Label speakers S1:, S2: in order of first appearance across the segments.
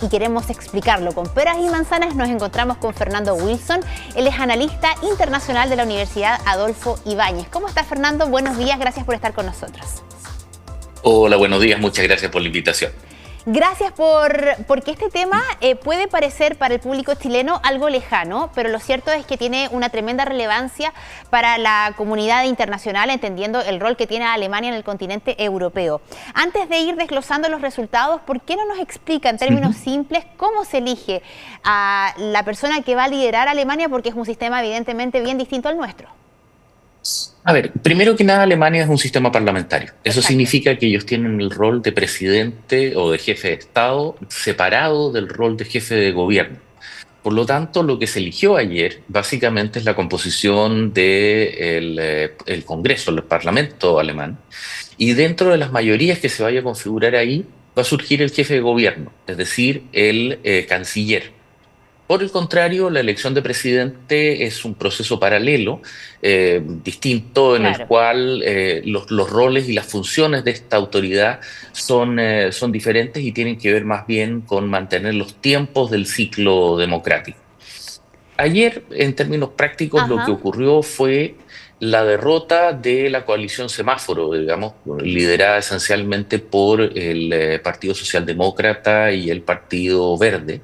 S1: y queremos explicarlo con peras y manzanas, nos encontramos con Fernando Wilson. Él es analista internacional de la Universidad Adolfo Ibáñez. ¿Cómo está, Fernando? Buenos días, gracias por estar con nosotros.
S2: Hola, buenos días, muchas gracias por la invitación.
S1: Gracias porque este tema puede parecer para el público chileno algo lejano, pero lo cierto es que tiene una tremenda relevancia para la comunidad internacional, entendiendo el rol que tiene Alemania en el continente europeo. Antes de ir desglosando los resultados, ¿por qué no nos explica en términos simples cómo se elige a la persona que va a liderar a Alemania? Porque es un sistema evidentemente bien distinto al nuestro.
S2: A ver, primero que nada, Alemania es un sistema parlamentario. Eso
S1: Exacto.
S2: significa que ellos tienen el rol de presidente o de jefe de Estado separado del rol de jefe de gobierno. Por lo tanto, lo que se eligió ayer básicamente es la composición del Congreso, el Parlamento alemán, y dentro de las mayorías que se vaya a configurar ahí va a surgir el jefe de gobierno, es decir, el canciller. Por el contrario, la elección de presidente es un proceso paralelo, distinto, en el
S1: Claro.
S2: cual los roles y las funciones de esta autoridad son diferentes y tienen que ver más bien con mantener los tiempos del ciclo democrático. Ayer, en términos prácticos, lo que
S1: Ajá.
S2: ocurrió fue la derrota de la coalición Semáforo, digamos, liderada esencialmente por el Partido Socialdemócrata y el Partido Verde,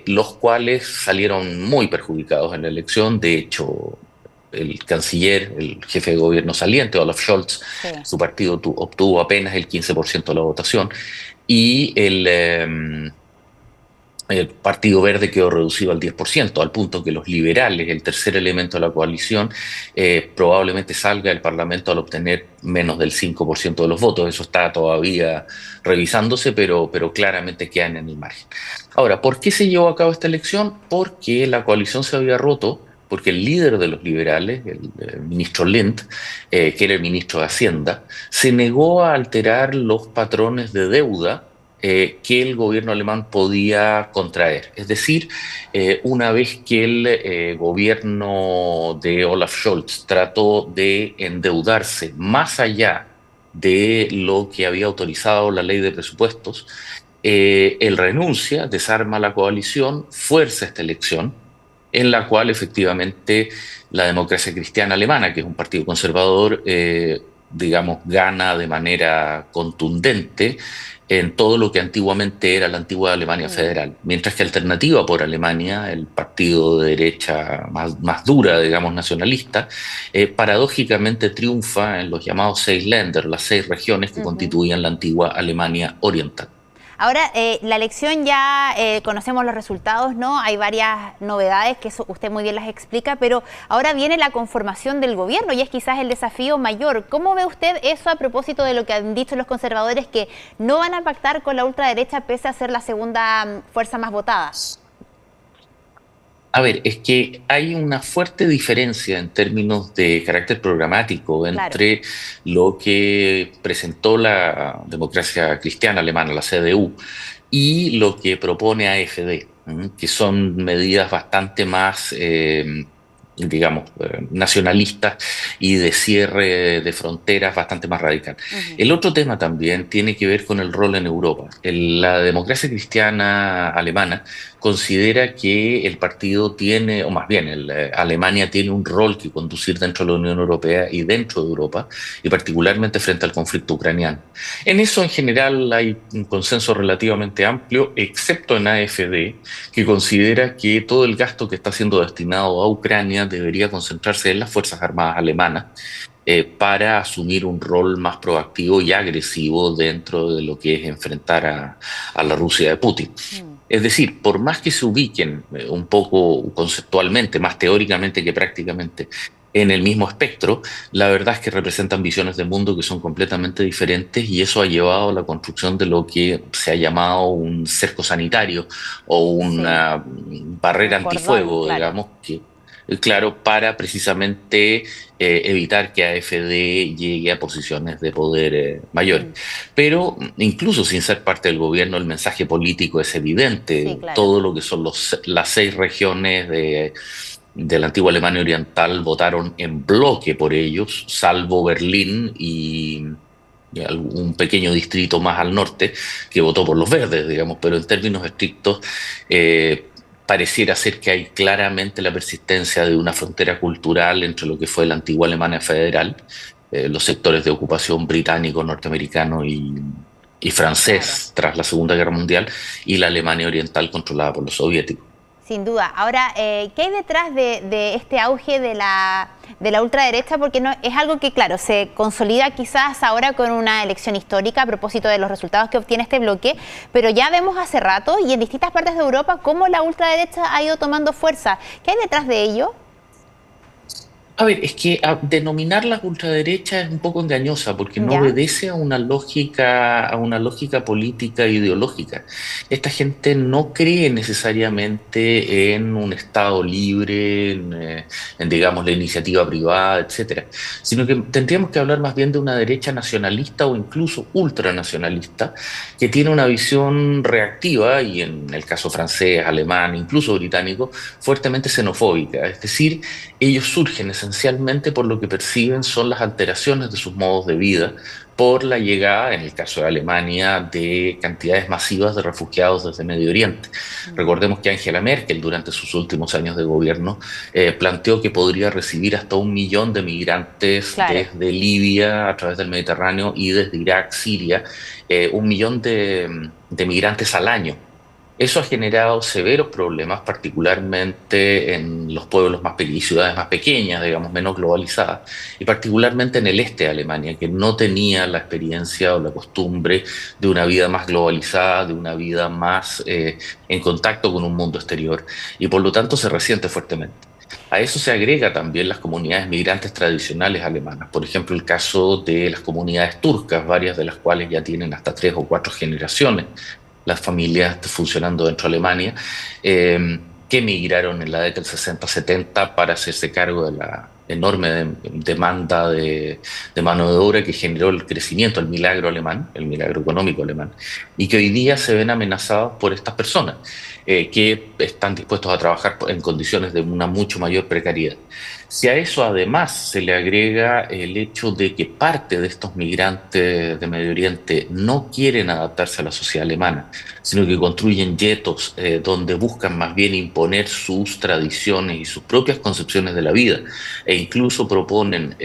S2: los cuales salieron muy perjudicados en la elección. De hecho, el canciller, el jefe de gobierno saliente, Olaf Scholz,
S1: Sí.
S2: su partido obtuvo apenas el 15% de la votación y el Partido Verde quedó reducido al 10%, al punto que los liberales, el tercer elemento de la coalición, probablemente salga del Parlamento al obtener menos del 5% de los votos. Eso está todavía revisándose, pero claramente quedan en el margen. Ahora, ¿por qué se llevó a cabo esta elección? Porque la coalición se había roto, porque el líder de los liberales, el ministro Lindh, que era el ministro de Hacienda, se negó a alterar los patrones de deuda que el gobierno alemán podía contraer. Es decir, una vez que el gobierno de Olaf Scholz trató de endeudarse más allá de lo que había autorizado la ley de presupuestos, él renuncia, desarma la coalición, fuerza esta elección, en la cual efectivamente la democracia cristiana alemana, que es un partido conservador, digamos, gana de manera contundente en todo lo que antiguamente era la antigua Alemania federal, mientras que Alternativa por Alemania, el partido de derecha más dura, digamos, nacionalista, paradójicamente triunfa en los llamados 6 Länder, las 6 regiones que constituían la antigua Alemania oriental.
S1: Ahora, la elección ya conocemos los resultados, ¿no? Hay varias novedades que eso usted muy bien las explica, pero ahora viene la conformación del gobierno y es quizás el desafío mayor. ¿Cómo ve usted eso a propósito de lo que han dicho los conservadores, que no van a pactar con la ultraderecha pese a ser la segunda fuerza más votada?
S2: A ver, es que hay una fuerte diferencia en términos de carácter programático
S1: Claro.
S2: entre lo que presentó la democracia cristiana alemana, la CDU, y lo que propone AfD, que son medidas bastante más, digamos, nacionalistas y de cierre de fronteras bastante más radical. El otro tema también tiene que ver con el rol en Europa. La democracia cristiana alemana considera que el partido tiene, o más bien, Alemania tiene un rol que conducir dentro de la Unión Europea y dentro de Europa, y particularmente frente al conflicto ucraniano. En eso, en general, hay un consenso relativamente amplio, excepto en AfD, que considera que todo el gasto que está siendo destinado a Ucrania debería concentrarse en las Fuerzas Armadas alemanas, para asumir un rol más proactivo y agresivo dentro de lo que es enfrentar a la Rusia de Putin. Es decir, por más que se ubiquen un poco conceptualmente, más teóricamente que prácticamente, en el mismo espectro, la verdad es que representan visiones de mundo que son completamente diferentes, y eso ha llevado a la construcción de lo que se ha llamado un cerco sanitario o
S1: Sí,
S2: una barrera
S1: un cordón,
S2: antifuego,
S1: claro.
S2: digamos, que claro, para precisamente evitar que AfD llegue a posiciones de poder mayores. Pero incluso sin ser parte del gobierno, el mensaje político es
S1: Sí,
S2: evidente.
S1: claro.
S2: Todo lo que son las 6 regiones de la antigua Alemania Oriental votaron en bloque por ellos, salvo Berlín un pequeño distrito más al norte que votó por los verdes, digamos, pero en términos estrictos pareciera ser que hay claramente la persistencia de una frontera cultural entre lo que fue la antigua Alemania federal, los sectores de ocupación británico, norteamericano y
S1: Claro.
S2: francés tras la Segunda Guerra Mundial, y la Alemania oriental controlada por los soviéticos.
S1: Sin duda. Ahora, ¿qué hay detrás de este auge de la ultraderecha? Porque no, es algo que, claro, se consolida quizás ahora con una elección histórica a propósito de los resultados que obtiene este bloque, pero ya vemos hace rato y en distintas partes de Europa cómo la ultraderecha ha ido tomando fuerza. ¿Qué hay detrás de ello?
S2: A ver, es que denominarlas ultraderecha es un poco engañosa porque no
S1: ¿Ya?
S2: obedece a una lógica política e ideológica. Esta gente no cree necesariamente en un Estado libre, digamos, la iniciativa privada, etcétera, sino que tendríamos que hablar más bien de una derecha nacionalista o incluso ultranacionalista que tiene una visión reactiva y en el caso francés, alemán, incluso británico, fuertemente xenofóbica. Es decir, ellos surgen esencialmente por lo que perciben son las alteraciones de sus modos de vida, por la llegada, en el caso de Alemania, de cantidades masivas de refugiados desde Medio Oriente.
S1: Mm,
S2: Recordemos que Angela Merkel, durante sus últimos años de gobierno, planteó que podría recibir hasta 1 millón de migrantes
S1: claro.
S2: desde Libia a través del Mediterráneo y desde Irak, Siria, 1 millón de migrantes al año. Eso ha generado severos problemas, particularmente en los pueblos más pequeños y ciudades más pequeñas, digamos, menos globalizadas, y particularmente en el este de Alemania, que no tenía la experiencia o la costumbre de una vida más globalizada, de una vida más en contacto con un mundo exterior, y por lo tanto se resiente fuertemente. A eso se agrega también las comunidades migrantes tradicionales alemanas, por ejemplo, el caso de las comunidades turcas, varias de las cuales ya tienen hasta 3 o 4 generaciones las familias funcionando dentro de Alemania, que emigraron en la década del 60-70 para hacerse cargo de la enorme demanda de mano de obra que generó el crecimiento, el milagro alemán, el milagro económico alemán, y que hoy día se ven amenazados por estas personas, que están dispuestos a trabajar en condiciones de una mucho mayor precariedad. Si a eso además se le agrega el hecho de que parte de estos migrantes de Medio Oriente no quieren adaptarse a la sociedad alemana, sino que construyen guetos donde buscan más bien imponer sus tradiciones y sus propias concepciones de la vida, e incluso proponen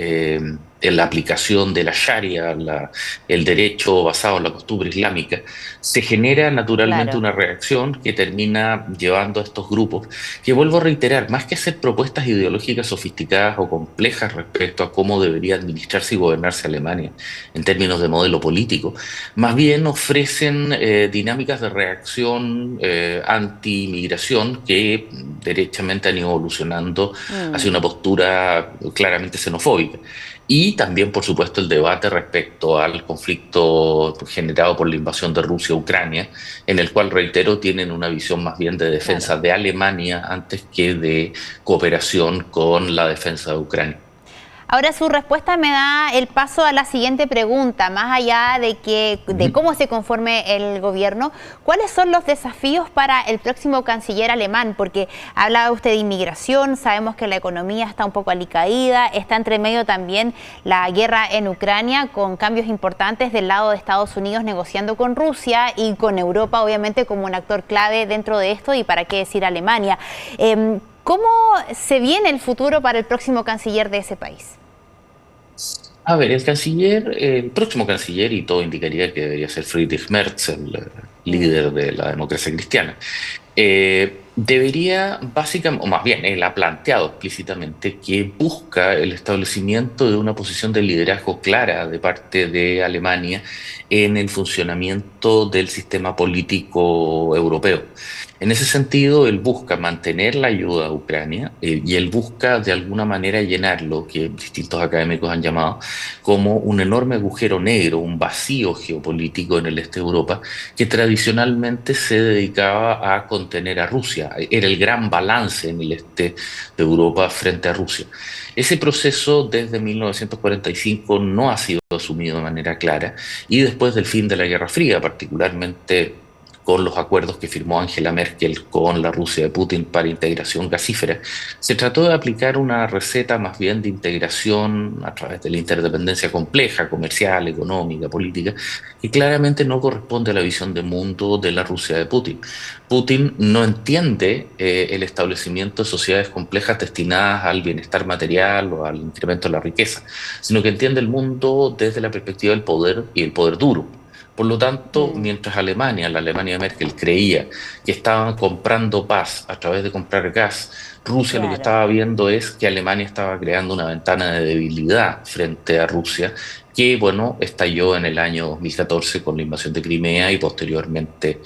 S2: en la aplicación de la Sharia, el derecho basado en la costumbre islámica, se genera naturalmente
S1: Claro.
S2: una reacción que termina llevando a estos grupos, que vuelvo a reiterar, más que hacer propuestas ideológicas sofisticadas o complejas respecto a cómo debería administrarse y gobernarse Alemania en términos de modelo político, más bien ofrecen dinámicas de reacción anti-inmigración que derechamente han ido evolucionando hacia
S1: Mm.
S2: una postura claramente xenofóbica. Y también, por supuesto, el debate respecto al conflicto generado por la invasión de Rusia a Ucrania, en el cual, reitero, tienen una visión más bien de
S1: Claro.
S2: defensa de Alemania antes que de cooperación con la defensa de Ucrania.
S1: Ahora su respuesta me da el paso a la siguiente pregunta, más allá de
S2: Ujú.
S1: cómo se conforme el gobierno, ¿cuáles son los desafíos para el próximo canciller alemán? Porque hablaba usted de inmigración, sabemos que la economía está un poco alicaída, está entre medio también la guerra en Ucrania, con cambios importantes del lado de Estados Unidos negociando con Rusia y con Europa, obviamente, como un actor clave dentro de esto, y para qué decir Alemania. ¿Cómo se viene el futuro para el próximo canciller de ese país?
S2: A ver, el próximo canciller, y todo indicaría que debería ser Friedrich Merz, el
S1: Mm,
S2: líder de la democracia cristiana, debería básicamente, o más bien, él ha planteado explícitamente que busca el establecimiento de una posición de liderazgo clara de parte de Alemania en el funcionamiento del sistema político europeo. En ese sentido, él busca mantener la ayuda a Ucrania y él busca de alguna manera llenar lo que distintos académicos han llamado como un enorme agujero negro, un vacío geopolítico en el este de Europa que tradicionalmente se dedicaba a contener a Rusia. Era el gran balance en el este de Europa frente a Rusia. Ese proceso desde 1945 no ha sido asumido de manera clara y después del fin de la Guerra Fría, particularmente con los acuerdos que firmó Angela Merkel con la Rusia de Putin para integración gasífera, se trató de aplicar una receta más bien de integración a través de la interdependencia compleja, comercial, económica, política, que claramente no corresponde a la visión de mundo de la Rusia de Putin. Putin no entiende el establecimiento de sociedades complejas destinadas al bienestar material o al incremento de la riqueza, sino que entiende el mundo desde la perspectiva del poder y el poder duro. Por lo tanto, mientras Alemania, la Alemania de Merkel, creía que estaban comprando paz a través de comprar gas, Rusia lo que estaba viendo es que Alemania estaba creando una ventana de debilidad frente a Rusia, que, bueno, estalló en el año 2014 con la invasión de Crimea y posteriormente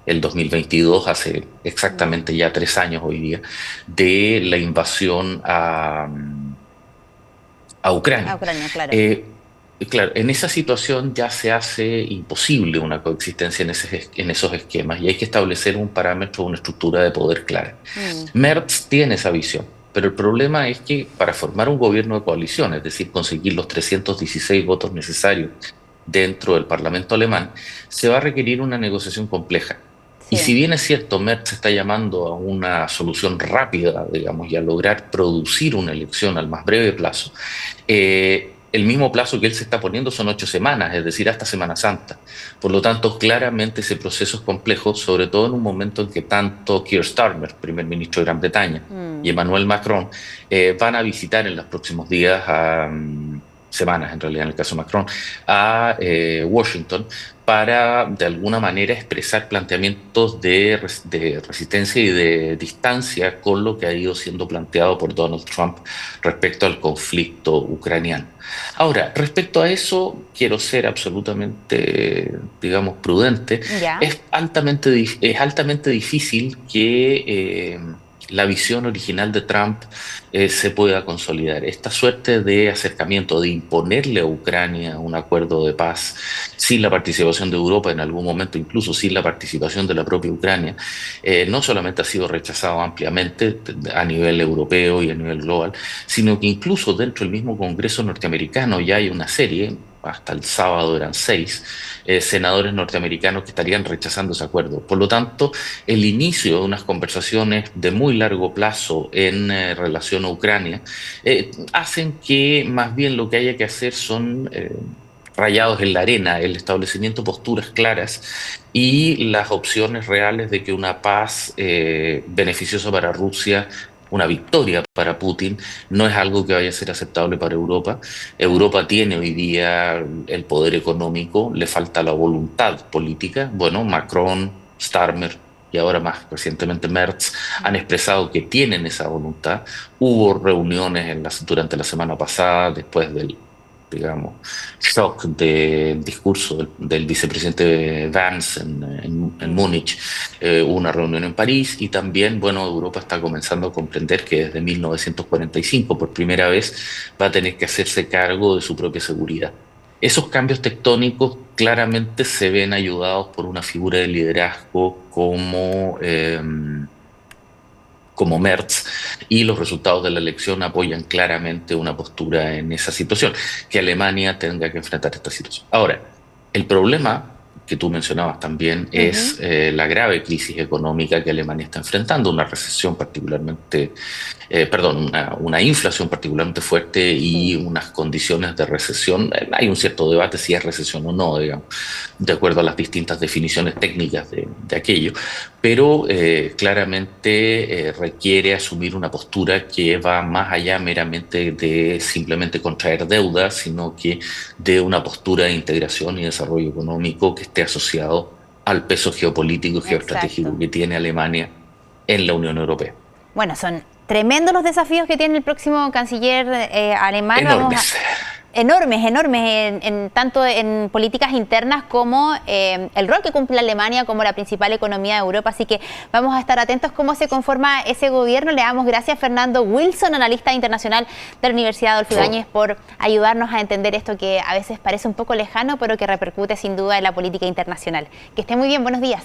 S2: el 2022, hace exactamente ya 3 años hoy día, de la invasión a
S1: A
S2: Ucrania.
S1: Ucrania, claro.
S2: Claro, en esa situación ya se hace imposible una coexistencia en esos esquemas y hay que establecer un parámetro, una estructura de poder clara. Merz tiene esa visión, pero el problema es que para formar un gobierno de coalición, es decir, conseguir los 316 votos necesarios dentro del Parlamento alemán, se va a requerir una negociación compleja. Y si bien es cierto, Merz está llamando a una solución rápida, digamos, y a lograr producir una elección al más breve plazo, el mismo plazo que él se está poniendo son 8 semanas, es decir, hasta Semana Santa. Por lo tanto, claramente ese proceso es complejo, sobre todo en un momento en que tanto Keir Starmer, primer ministro de Gran Bretaña, y Emmanuel Macron van a visitar en los próximos días semanas en realidad en el caso de Macron, a Washington para de alguna manera expresar planteamientos de resistencia y de distancia con lo que ha ido siendo planteado por Donald Trump respecto al conflicto ucraniano. Ahora, respecto a eso, quiero ser absolutamente, digamos, prudente. Es altamente difícil que la visión original de Trump se pueda consolidar. Esta suerte de acercamiento, de imponerle a Ucrania un acuerdo de paz sin la participación de Europa, en algún momento incluso sin la participación de la propia Ucrania, no solamente ha sido rechazado ampliamente a nivel europeo y a nivel global, sino que incluso dentro del mismo Congreso norteamericano ya hay una serie, hasta el sábado eran 6 senadores norteamericanos que estarían rechazando ese acuerdo. Por lo tanto, el inicio de unas conversaciones de muy largo plazo en relación a Ucrania hacen que más bien lo que haya que hacer son rayados en la arena, el establecimiento de posturas claras y las opciones reales de que una paz beneficiosa para Rusia, una victoria para Putin, no es algo que vaya a ser aceptable para Europa. Europa tiene hoy día el poder económico, le falta la voluntad política. Bueno, Macron, Starmer y ahora más recientemente Merz han expresado que tienen esa voluntad. Hubo reuniones durante la semana pasada, después del, digamos, shock del discurso del vicepresidente Vance en Múnich, una reunión en París y también, bueno, Europa está comenzando a comprender que desde 1945 por primera vez va a tener que hacerse cargo de su propia seguridad. Esos cambios tectónicos claramente se ven ayudados por una figura de liderazgo como Merz, y los resultados de la elección apoyan claramente una postura en esa situación, que Alemania tenga que enfrentar esta situación. Ahora, el problema que tú mencionabas también es la grave crisis económica que Alemania está enfrentando, una recesión particularmente, una inflación particularmente fuerte y unas condiciones de recesión. Hay un cierto debate si es recesión o no, digamos, de acuerdo a las distintas definiciones técnicas de aquello, pero claramente requiere asumir una postura que va más allá meramente de simplemente contraer deuda, sino que de una postura de integración y desarrollo económico que esté asociado al peso geopolítico y geoestratégico que tiene Alemania en la Unión Europea.
S1: Bueno, son tremendos los desafíos que tiene el próximo canciller alemán.
S2: Enormes.
S1: Enormes, tanto en políticas internas como el rol que cumple Alemania como la principal economía de Europa. Así que vamos a estar atentos cómo se conforma ese gobierno. Le damos gracias a Fernando Wilson, analista internacional de la Universidad Adolfo Ibáñez, por ayudarnos a entender esto que a veces parece un poco lejano, pero que repercute sin duda en la política internacional. Que esté muy bien, buenos días.